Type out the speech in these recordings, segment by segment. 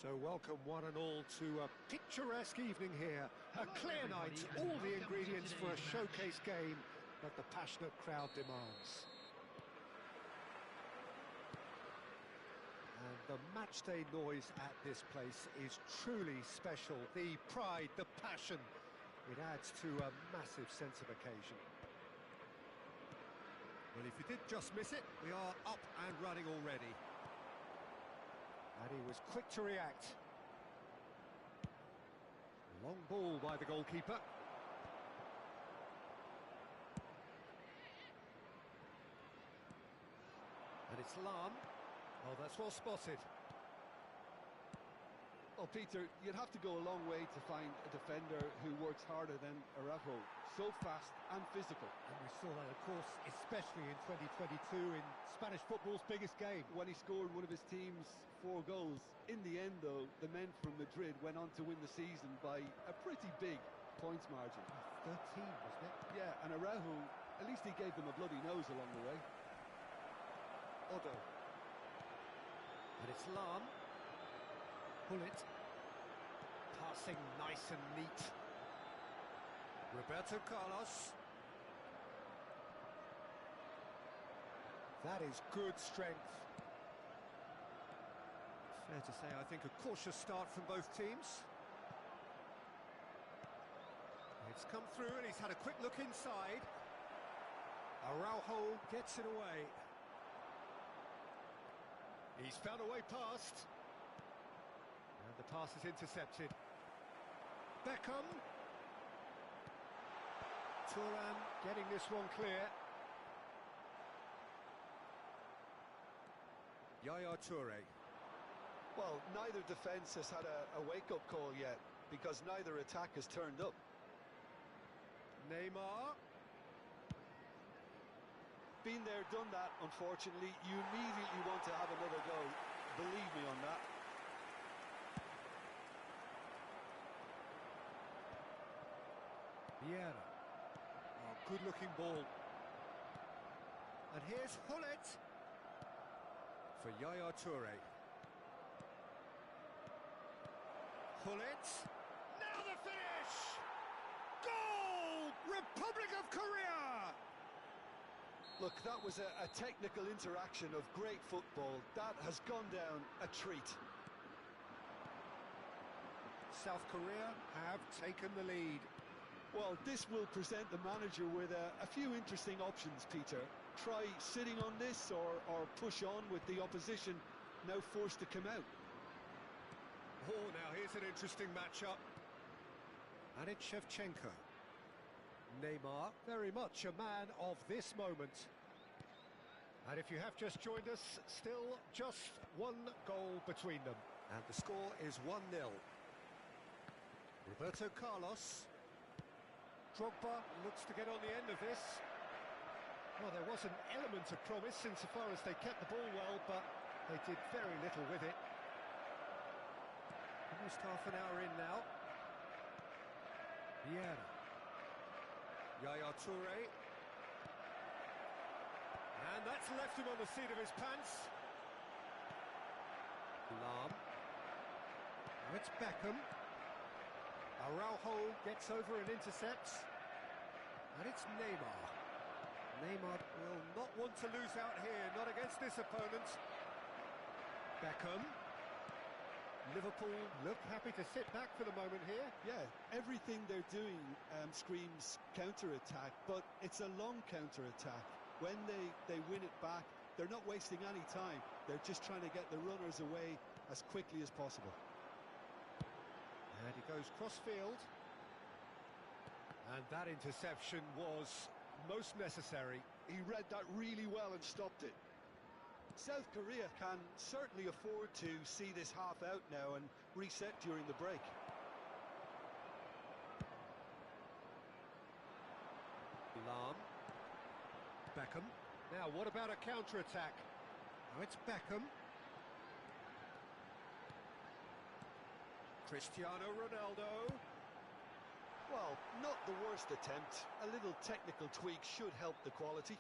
So welcome one and all to a picturesque evening here. A clear night, all the ingredients for a showcase game that the passionate crowd demands. And the matchday noise at this place is truly special. The pride, the passion, it adds to a massive sense of occasion. Well, if you did just miss it, we are up and running already. And he was quick to react. Long ball by the goalkeeper. And it's Lahm. Oh, that's well spotted. Well, Peter, you'd have to go a long way to find a defender who works harder than Araujo. So fast and physical. And we saw that, of course, especially in 2022 in Spanish football's biggest game. When he scored one of his team's 4 goals. In the end, though, the men from Madrid went on to win the season by a pretty big points margin. 13, wasn't it? Yeah, and Araujo, at least he gave them a bloody nose along the way. Odo. And it's Lahm. Gullit. Passing nice and neat. Roberto Carlos. That is good strength. Fair to say, I think, a cautious start from both teams. It's come through and he's had a quick look inside. Araujo gets it away. He's found a way past. And the pass is intercepted. Beckham. Thuram getting this one clear. Yaya Toure. Well, neither defence has had a wake-up call yet, because neither attack has turned up. Neymar. Been there, done that, unfortunately. You immediately want to have another go. Believe me on that. Vieira. Oh, good-looking ball. And here's Gullit for Yaya Toure. Gullit. Now the finish! Goal! Republic of Korea! Look, that was a technical interaction of great football. That has gone down a treat. South Korea have taken the lead. Well, this will present the manager with a few interesting options, Peter. Try sitting on this or push on with the opposition now forced to come out. Oh, now here's an interesting matchup. And it's Shevchenko. Neymar, very much a man of this moment. And if you have just joined us, still just one goal between them. And the score is 1-0. Roberto Carlos. Drogba looks to get on the end of this. Well, there was an element of promise insofar as they kept the ball well, but they did very little with it. Almost half an hour in now. Vieira. Yaya Toure. And that's left him on the seat of his pants. Lahm. Now it's Beckham. Araujo gets over and intercepts. And it's Neymar. Neymar will not want to lose out here, not against this opponent. Beckham. Liverpool look happy to sit back for the moment here. Yeah, everything they're doing screams counter-attack, but it's a long counter-attack. When they win it back, they're not wasting any time. They're just trying to get the runners away as quickly as possible. And he goes cross-field. And that interception was most necessary. He read that really well and stopped it. South Korea can certainly afford to see this half out now and reset during the break. Lahm. Beckham. Now, what about a counter-attack? Now it's Beckham. Cristiano Ronaldo. Well, not the worst attempt. A little technical tweak should help the quality.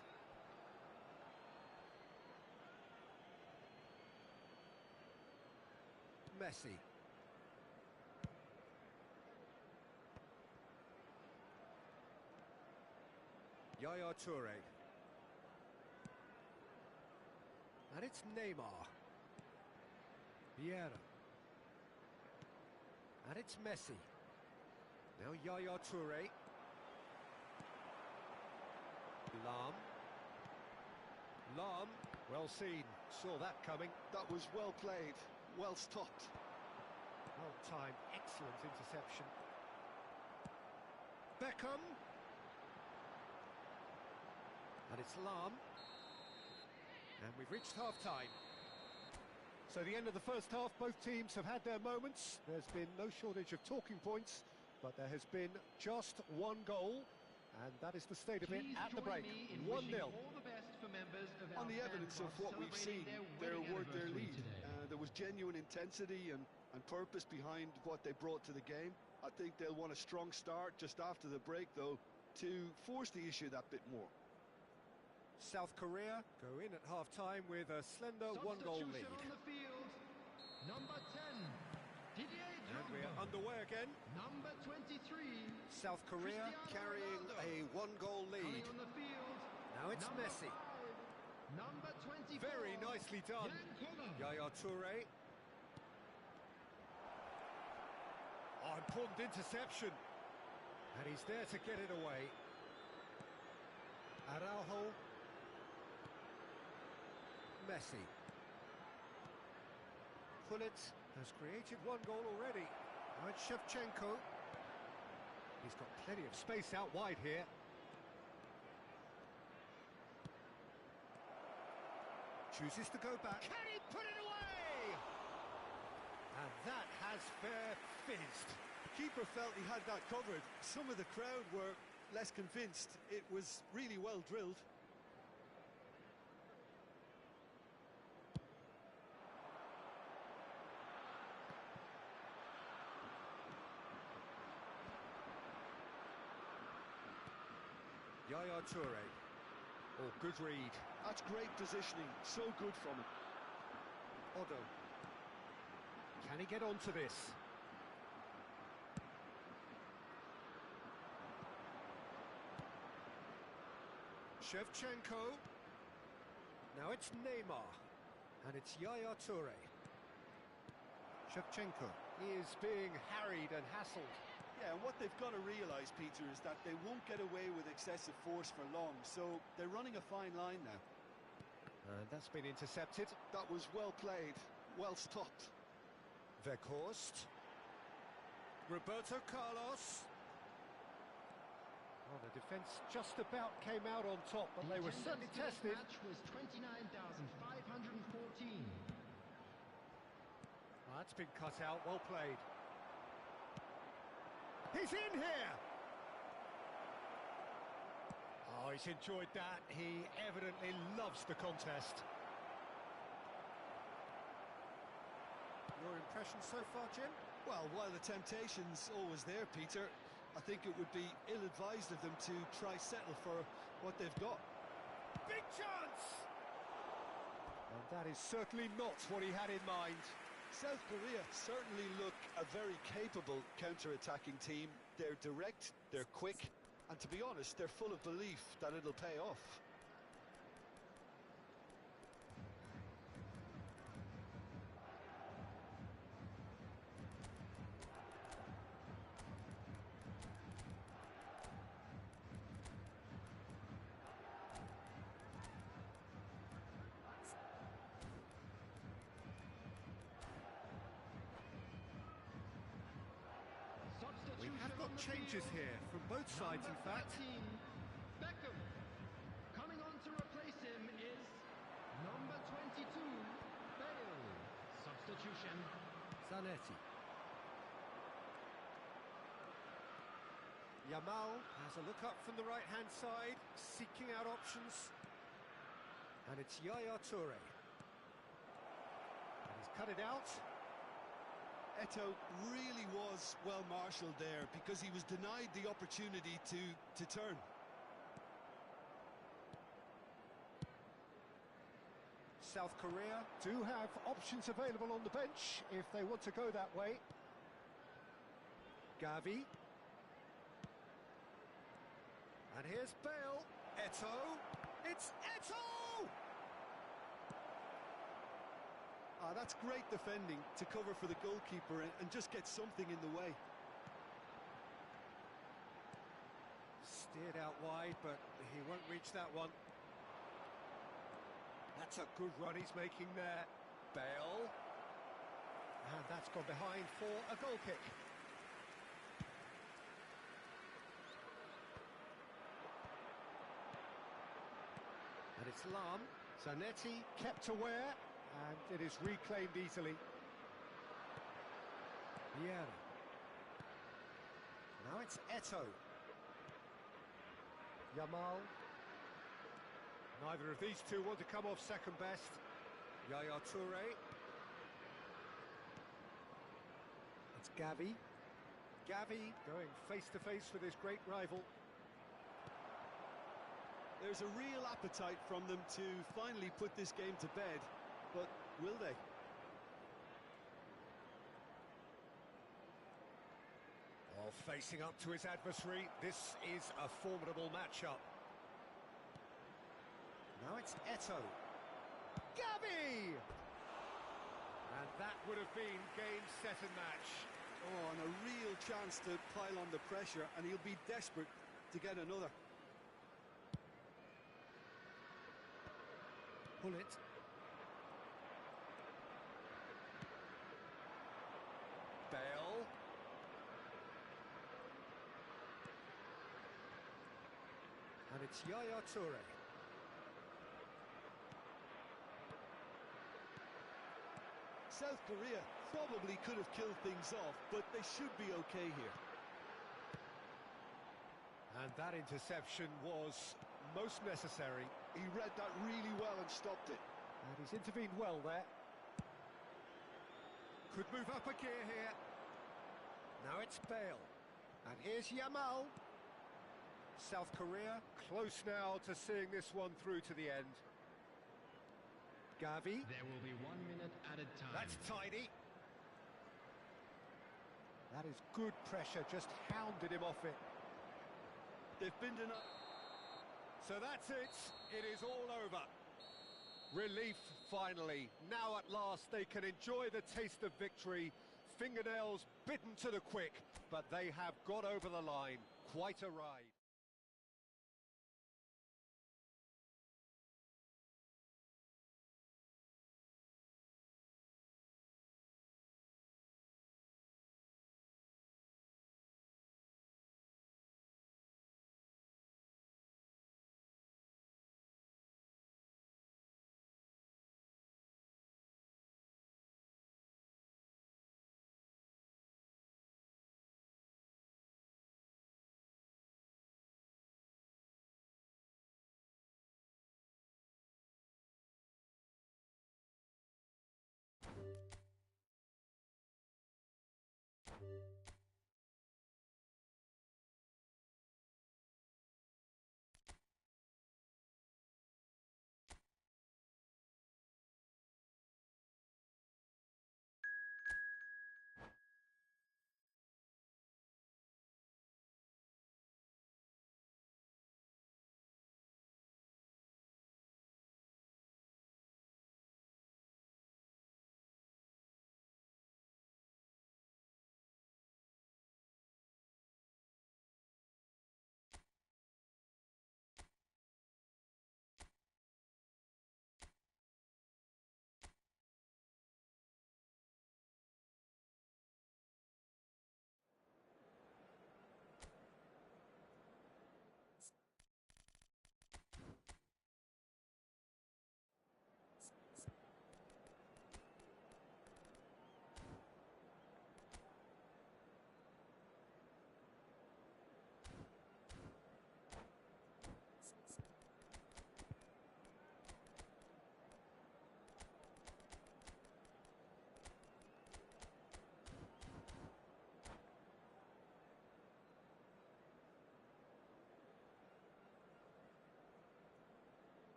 Messi. Yaya Toure. And it's Neymar. Vieira. And it's Messi. Now Yaya Toure. Lam, well seen, saw that coming. That was well played, well stopped. Well timed, excellent interception. Beckham. And it's Lam. And we've reached half-time. So the end of the first half, both teams have had their moments. There's been no shortage of talking points, but there has been just one goal, and that is the state of it at the break. 1-0. On the evidence of what we've seen, they were their lead. There was genuine intensity and purpose behind what they brought to the game. I think they'll want a strong start just after the break, though, to force the issue that bit more. South Korea go in at half-time with a slender one-goal lead. On the field, number 10, Didier Drogba. And we're underway again. Number 23, South Korea carrying a one-goal lead. on the field. Now it's number Messi. 5, number 24, Very nicely done. Yankola. Yaya Toure. Oh, important interception. And he's there to get it away. Araujo. Messi. Pullet has created one goal already. Now it's Shevchenko. He's got plenty of space out wide here. Chooses to go back. Can he put it away? And that has fair fizzed. Keeper felt he had that covered. Some of the crowd were less convinced. It was really well drilled. Yaya Toure. Oh, good read. That's great positioning. So good from him. Odo. Can he get onto this? Shevchenko. Now it's Neymar. And it's Yaya Toure. Shevchenko. He is being harried and hassled. Yeah, and what they've got to realise, Peter, is that they won't get away with excessive force for long, so they're running a fine line now. And that's been intercepted. That was well played, well stopped. Weghorst. Roberto Carlos. Oh, the defence just about came out on top, but they were certainly tested. Match was 29,514. That's been cut out, well played. He's in here! Oh, he's enjoyed that. He evidently loves the contest. Your impression so far, Jim? Well, while the temptation's always there, Peter, I think it would be ill-advised of them to try settle for what they've got. Big chance! And that is certainly not what he had in mind. South Korea certainly look a very capable counter-attacking team. They're direct, they're quick, and to be honest, they're full of belief that it'll pay off. We have got changes here from both sides, in fact. Beckham. Coming on to replace him is number 22, Bale. Substitution. Zanetti. Yamal has a look up from the right-hand side, seeking out options. And it's Yaya Toure. And he's cut it out. Eto'o really was well marshalled there because he was denied the opportunity to turn. South Korea do have options available on the bench if they want to go that way. Gavi. And here's Bale. Eto'o. It's Eto'o! That's great defending to cover for the goalkeeper and just get something in the way. Steered out wide, but he won't reach that one. That's a good run he's making there. Bale. And that's gone behind for a goal kick. And it's Lam. Zanetti kept aware, and it is reclaimed easily. Vieira. Now it's Eto'o. Yamal. Neither of these two want to come off second best. Yaya Toure. It's Gavi. Gavi going face to face with his great rival. There's a real appetite from them to finally put this game to bed, but will they? While facing up to his adversary, this is a formidable matchup. Now it's Eto'o. Gavi! And that would have been game, set and match. Oh, and a real chance to pile on the pressure, and he'll be desperate to get another. Pull it. Bale. And it's Yaya Toure. South Korea probably could have killed things off, but they should be okay here. And that interception was most necessary. He read that really well and stopped it. And he's intervened well there. Could move up a gear here. Now it's Bale. And here's Yamal. South Korea close now to seeing this one through to the end. Gavi. There will be 1 minute added time. That's tidy. That is good pressure, just hounded him off it. They've been denied. So that's it. It is all over. Relief, finally. Now at last they can enjoy the taste of victory. Fingernails bitten to the quick, but they have got over the line. Quite a ride.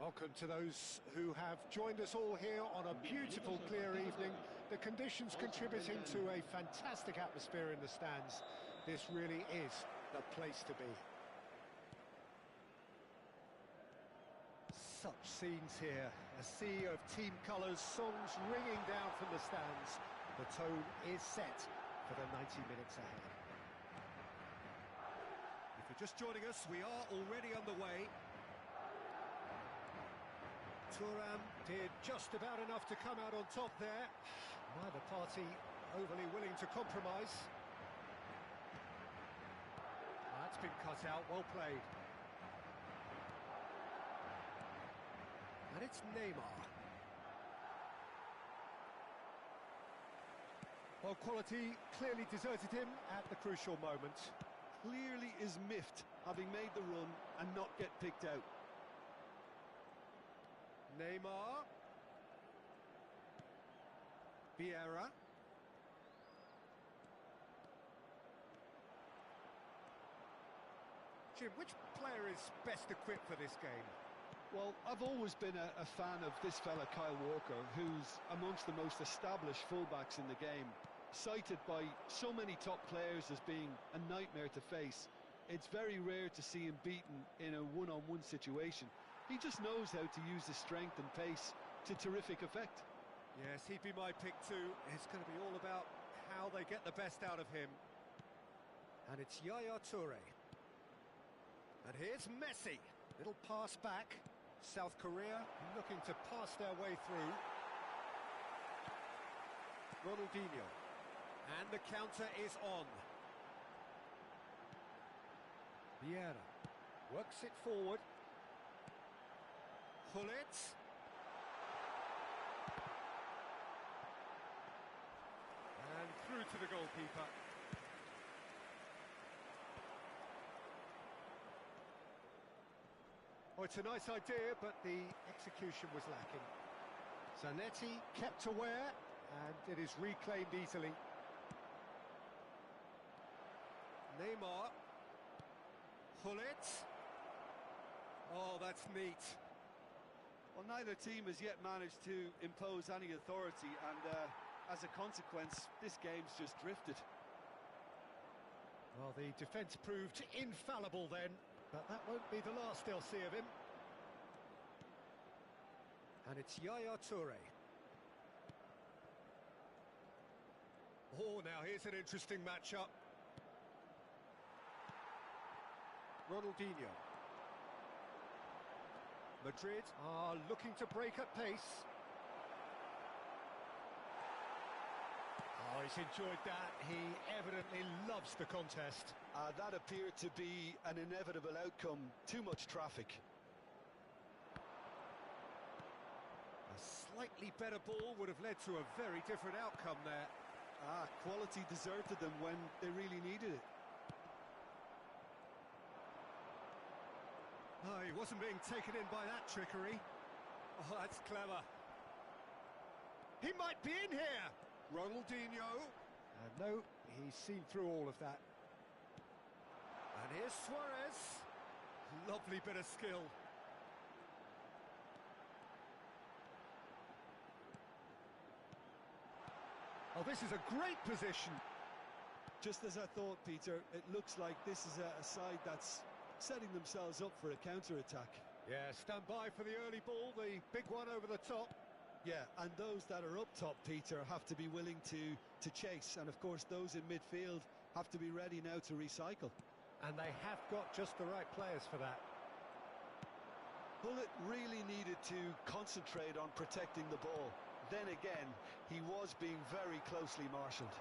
Welcome to those who have joined us all here on a beautiful, clear evening. The conditions contributing to a fantastic atmosphere in the stands. This really is the place to be. Such scenes here, a sea of team colours, songs ringing down from the stands. The tone is set for the 90 minutes ahead. If you're just joining us, we are already underway. Thuram did just about enough to come out on top there. Neither party overly willing to compromise. That's been cut out, well played. And it's Neymar. Well, quality clearly deserted him at the crucial moment. Clearly is miffed, having made the run and not get picked out. Neymar. Vieira. Jim, which player is best equipped for this game? Well, I've always been a fan of this fella, Kyle Walker, who's amongst the most established fullbacks in the game. Cited by so many top players as being a nightmare to face. It's very rare to see him beaten in a one-on-one situation. He just knows how to use his strength and pace to terrific effect. Yes, he'd be my pick too. It's going to be all about how they get the best out of him. And it's Yaya Toure. And here's Messi. Little pass back. South Korea looking to pass their way through. Ronaldinho. And the counter is on. Vieira works it forward. Gullit. And through to the goalkeeper. Oh, it's a nice idea, but the execution was lacking. Zanetti kept aware, and it is reclaimed easily. Neymar. Gullit. Oh, that's neat. Well, neither team has yet managed to impose any authority, and as a consequence, this game's just drifted. Well, the defence proved infallible then, but that won't be the last they'll see of him. And it's Yaya Toure. Oh, now here's an interesting matchup. Ronaldinho. Madrid are looking to break at pace. Oh, he's enjoyed that. He evidently loves the contest. That appeared to be an inevitable outcome. Too much traffic. A slightly better ball would have led to a very different outcome there. Quality deserted them when they really needed it. Oh, he wasn't being taken in by that trickery. Oh, that's clever. He might be in here. Ronaldinho. No, he's seen through all of that. And here's Suarez. Lovely bit of skill. Oh, this is a great position. Just as I thought, Peter, it looks like this is a side that's setting themselves up for a counter-attack. Yeah, stand by for the early ball, the big one over the top. Yeah, and those that are up top, Peter, have to be willing to chase. And, of course, those in midfield have to be ready now to recycle. And they have got just the right players for that. Gullit really needed to concentrate on protecting the ball. Then again, he was being very closely marshalled.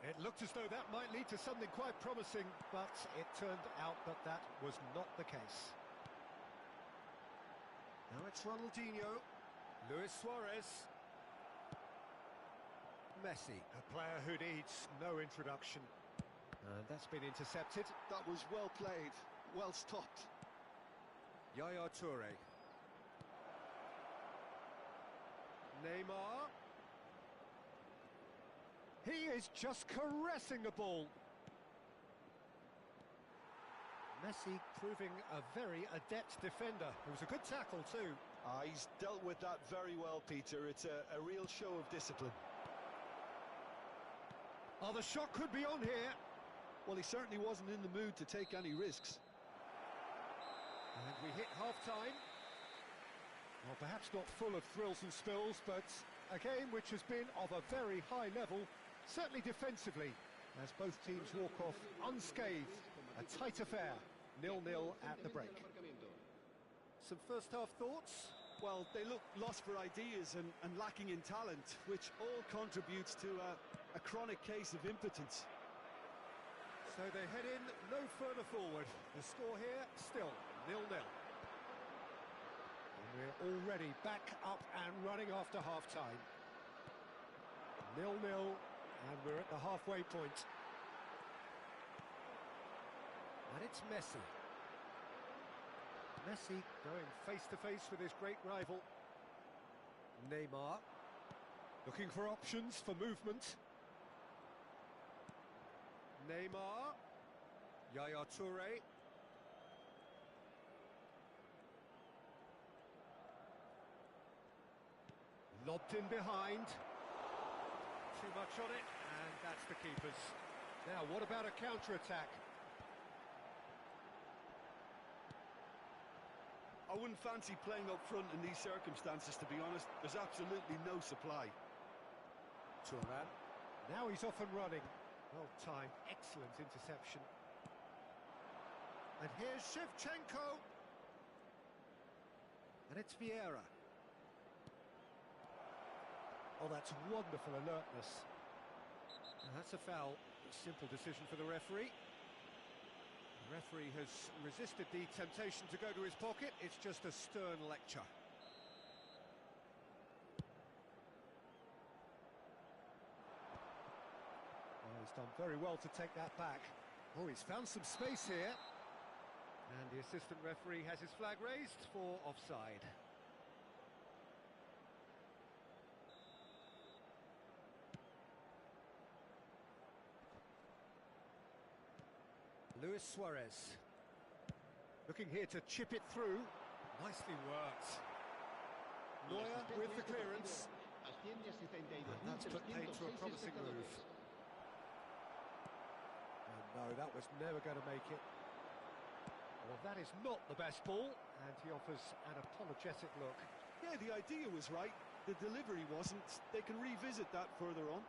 It looked as though that might lead to something quite promising, but it turned out that that was not the case. Now it's Ronaldinho, Luis Suarez, Messi, a player who needs no introduction. And that's been intercepted. That was well played, well stopped. Yaya Toure. Neymar. He is just caressing the ball. Messi proving a very adept defender. It was a good tackle too. He's dealt with that very well, Peter. It's a real show of discipline. Oh, the shot could be on here. Well, he certainly wasn't in the mood to take any risks. And we hit half-time. Well, perhaps not full of thrills and spills, but a game which has been of a very high level, certainly defensively, as both teams walk off unscathed. A tight affair, 0-0 at the break. Some first-half thoughts? Well, they look lost for ideas and lacking in talent, which all contributes to a chronic case of impotence. So they head in no further forward. The score here, still 0-0. And we're already back up and running after half-time. 0-0, and we're at the halfway point. And it's Messi. Messi going face-to-face with his great rival. Neymar, looking for options for movement. Neymar, Yaya Toure. Lobbed in behind. Too much on it, and that's the keeper's. Now, what about a counter-attack? I wouldn't fancy playing up front in these circumstances, to be honest. There's absolutely no supply. Thuram. Now he's off and running. Well timed, excellent interception. And here's Shevchenko. And it's Vieira. Oh, that's wonderful alertness. And that's a foul. A simple decision for the referee. The referee has resisted the temptation to go to his pocket. It's just a stern lecture. Oh, he's done very well to take that back. Oh, he's found some space here. And the assistant referee has his flag raised for offside. Luis Suarez. Looking here to chip it through. Nicely worked. Neuer with the clearance. And that's put paid to a promising move. And no, that was never going to make it. Well, that is not the best ball, and he offers an apologetic look. Yeah, the idea was right. The delivery wasn't. They can revisit that further on.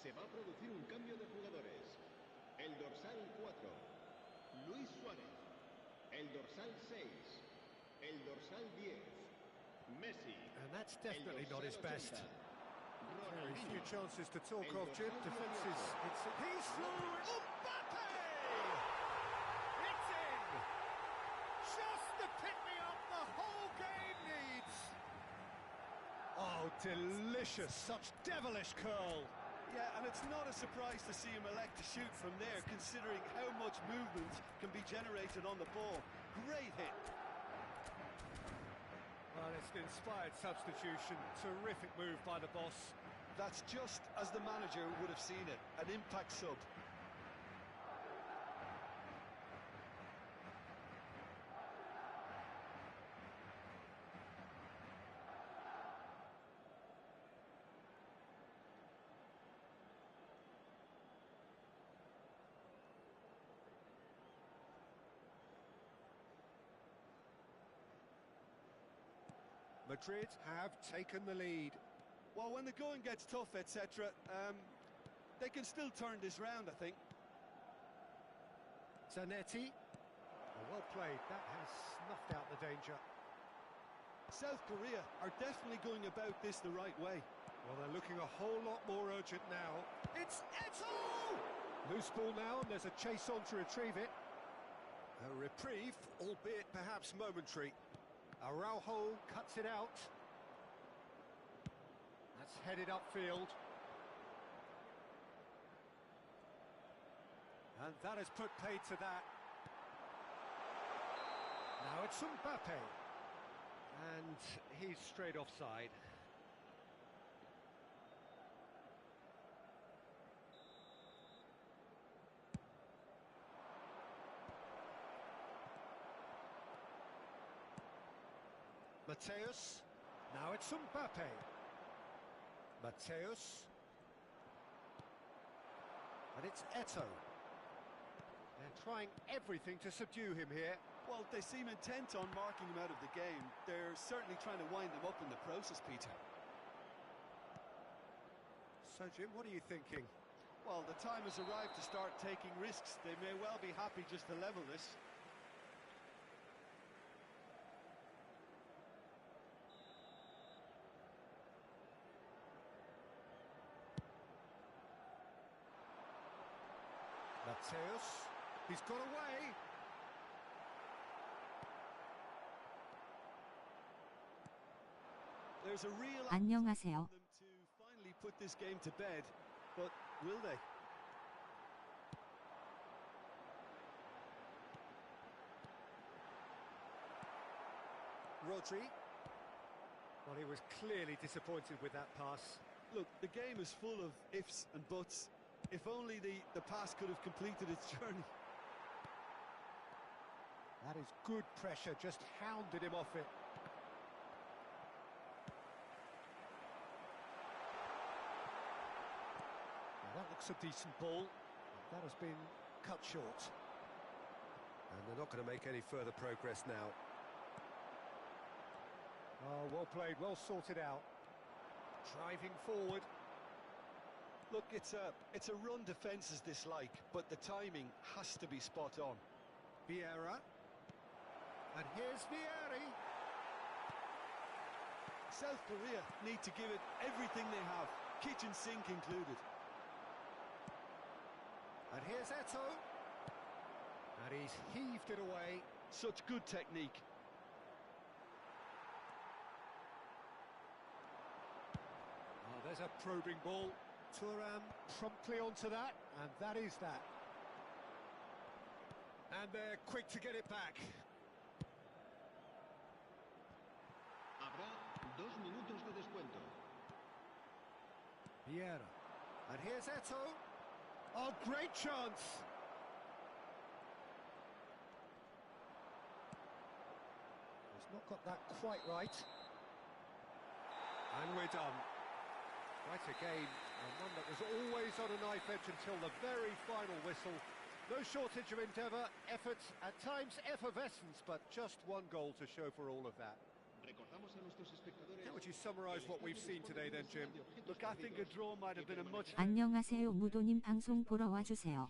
Se va a producir un cambio de jugadores. El dorsal 4, Luis Suárez. El dorsal 6, el dorsal 10, Messi. And that's definitely not his best. Very few Ronaldinho. chances to talk of, Jim. Defence is... He's through! Mbappe! It's in! Just the pick-me-up the whole game needs! Oh, delicious! Such devilish curl! Yeah, and it's not a surprise to see him elect to shoot from there, considering how much movement can be generated on the ball. Great hit. Well, it's an inspired substitution. Terrific move by the boss. That's just as the manager would have seen it, an impact sub. Madrid have taken the lead. Well, when the going gets tough, etc., they can still turn this round, I think. Zanetti. Well played. That has snuffed out the danger. South Korea are definitely going about this the right way. Well, they're looking a whole lot more urgent now. It's Eto'o! Loose ball now, and there's a chase on to retrieve it. A reprieve, albeit perhaps momentary. Araujo cuts it out. That's headed upfield. And that has put paid to that. Now it's Mbappe. And he's straight offside. Mateus. Now it's Mbappe. Mateus. And it's Eto'o. They're trying everything to subdue him here. Well, they seem intent on marking him out of the game. They're certainly trying to wind him up in the process, Peter. So, Jim, what are you thinking? Well, the time has arrived to start taking risks. They may well be happy just to level this. Mateus, he's got away. There's a real 안녕하세요. opportunity for them to finally put this game to bed, but will they? Rodri. Well, he was clearly disappointed with that pass. Look, the game is full of ifs and buts. If only the pass could have completed its journey. That is good pressure, just hounded him off it. Now that looks a decent ball. That has been cut short. And they're not going to make any further progress now. Oh, well played, well sorted out. Driving forward. Look, it's a run defence's dislike, but the timing has to be spot on. Vieira. And here's Vieri. South Korea need to give it everything they have, kitchen sink included. And here's Eto'o. And he's heaved it away. Such good technique. Oh, there's a probing ball. Thuram promptly onto that, and that is that. And they're quick to get it back. Habrá 2 minutos de descuento. Vieira. And here's Eto'o. Oh, great chance. He's not got that quite right. And we're done. Quite a game, and one that was always on a knife edge until the very final whistle. No shortage of endeavour, effort, at times effervescence, but just one goal to show for all of that. Recordamos a nuestros espectadores. How would you summarise what we've seen today then, Jim? Look, I think a draw might have been a much... 안녕하세요. 무도님 방송 보러 와주세요.